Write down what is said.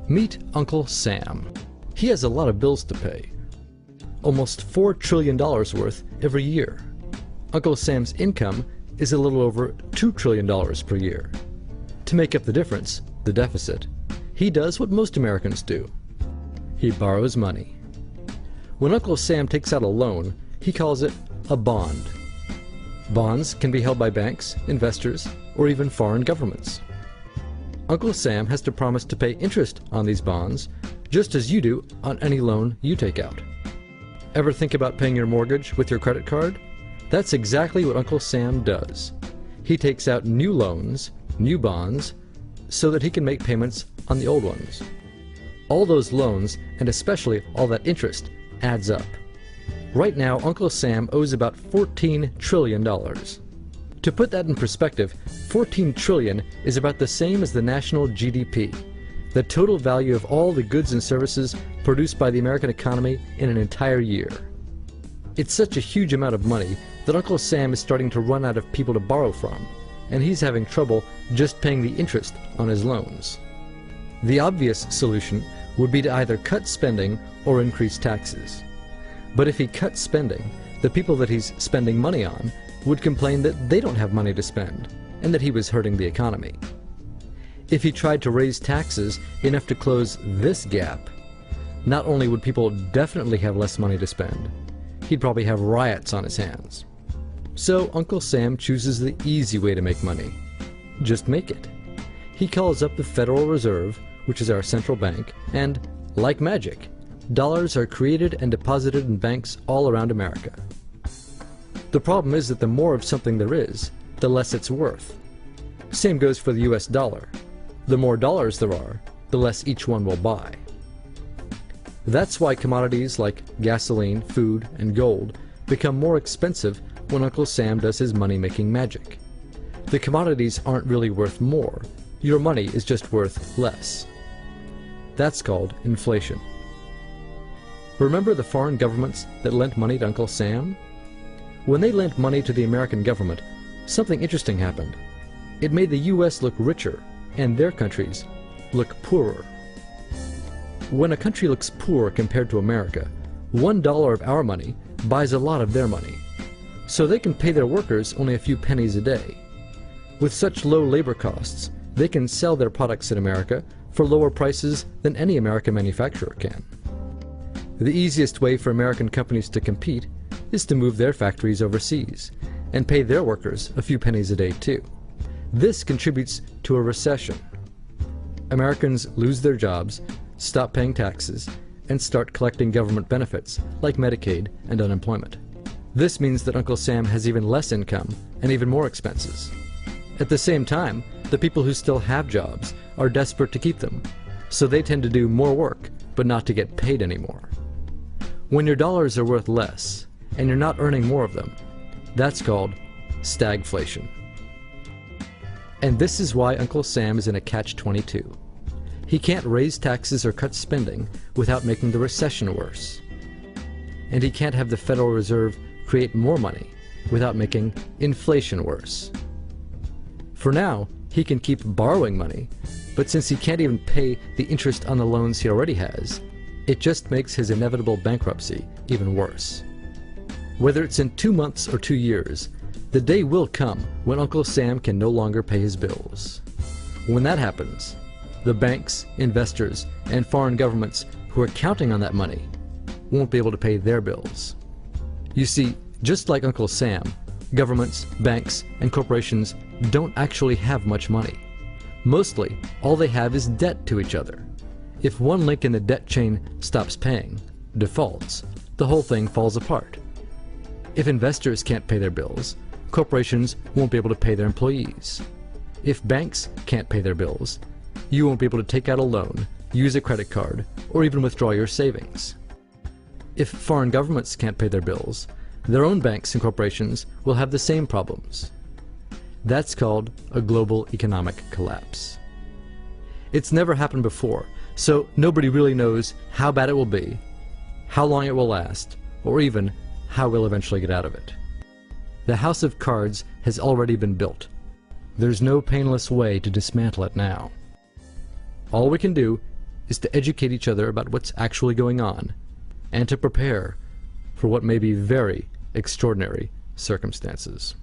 Meet Uncle Sam. He has a lot of bills to pay. Almost $4 trillion worth every year. Uncle Sam's income is a little over $2 trillion per year. To make up the difference, the deficit, he does what most Americans do. He borrows money. When Uncle Sam takes out a loan, he calls it a bond. Bonds can be held by banks, investors, or even foreign governments. Uncle Sam has to promise to pay interest on these bonds, just as you do on any loan you take out. Ever think about paying your mortgage with your credit card? That's exactly what Uncle Sam does. He takes out new loans, new bonds, so that he can make payments on the old ones. All those loans, and especially all that interest, adds up. Right now, Uncle Sam owes about $14 trillion. To put that in perspective, 14 trillion is about the same as the national GDP, the total value of all the goods and services produced by the American economy in an entire year. It's such a huge amount of money that Uncle Sam is starting to run out of people to borrow from, and he's having trouble just paying the interest on his loans. The obvious solution would be to either cut spending or increase taxes. But if he cuts spending, the people that he's spending money on would complain that they don't have money to spend, and that he was hurting the economy. If he tried to raise taxes enough to close this gap, not only would people definitely have less money to spend, he'd probably have riots on his hands. So Uncle Sam chooses the easy way to make money. Just make it. He calls up the Federal Reserve, which is our central bank, and, like magic, dollars are created and deposited in banks all around America. The problem is that the more of something there is, the less it's worth. Same goes for the US dollar. The more dollars there are, the less each one will buy. That's why commodities like gasoline, food, and gold become more expensive when Uncle Sam does his money-making magic. The commodities aren't really worth more. Your money is just worth less. That's called inflation. Remember the foreign governments that lent money to Uncle Sam? When they lent money to the American government, something interesting happened. It made the US look richer, and their countries look poorer. When a country looks poor compared to America, $1 of our money buys a lot of their money. So they can pay their workers only a few pennies a day. With such low labor costs, they can sell their products in America for lower prices than any American manufacturer can. The easiest way for American companies to compete is to move their factories overseas and pay their workers a few pennies a day too. This contributes to a recession. Americans lose their jobs, stop paying taxes, and start collecting government benefits like Medicaid and unemployment. This means that Uncle Sam has even less income and even more expenses. At the same time, the people who still have jobs are desperate to keep them, so they tend to do more work but not to get paid anymore. When your dollars are worth less and you're not earning more of them, that's called stagflation. And this is why Uncle Sam is in a catch-22. He can't raise taxes or cut spending without making the recession worse. And he can't have the Federal Reserve create more money without making inflation worse. For now, he can keep borrowing money, but since he can't even pay the interest on the loans he already has, it just makes his inevitable bankruptcy even worse. Whether it's in 2 months or 2 years, the day will come when Uncle Sam can no longer pay his bills. When that happens, the banks, investors, and foreign governments who are counting on that money won't be able to pay their bills. You see, just like Uncle Sam, governments, banks, and corporations don't actually have much money. Mostly, all they have is debt to each other. If one link in the debt chain stops paying, defaults, the whole thing falls apart. If investors can't pay their bills, corporations won't be able to pay their employees. If banks can't pay their bills, you won't be able to take out a loan, use a credit card, or even withdraw your savings. If foreign governments can't pay their bills, their own banks and corporations will have the same problems. That's called a global economic collapse. It's never happened before, so nobody really knows how bad it will be, how long it will last, or even how we'll eventually get out of it. The house of cards has already been built. There's no painless way to dismantle it now. All we can do is to educate each other about what's actually going on, and to prepare for what may be very extraordinary circumstances.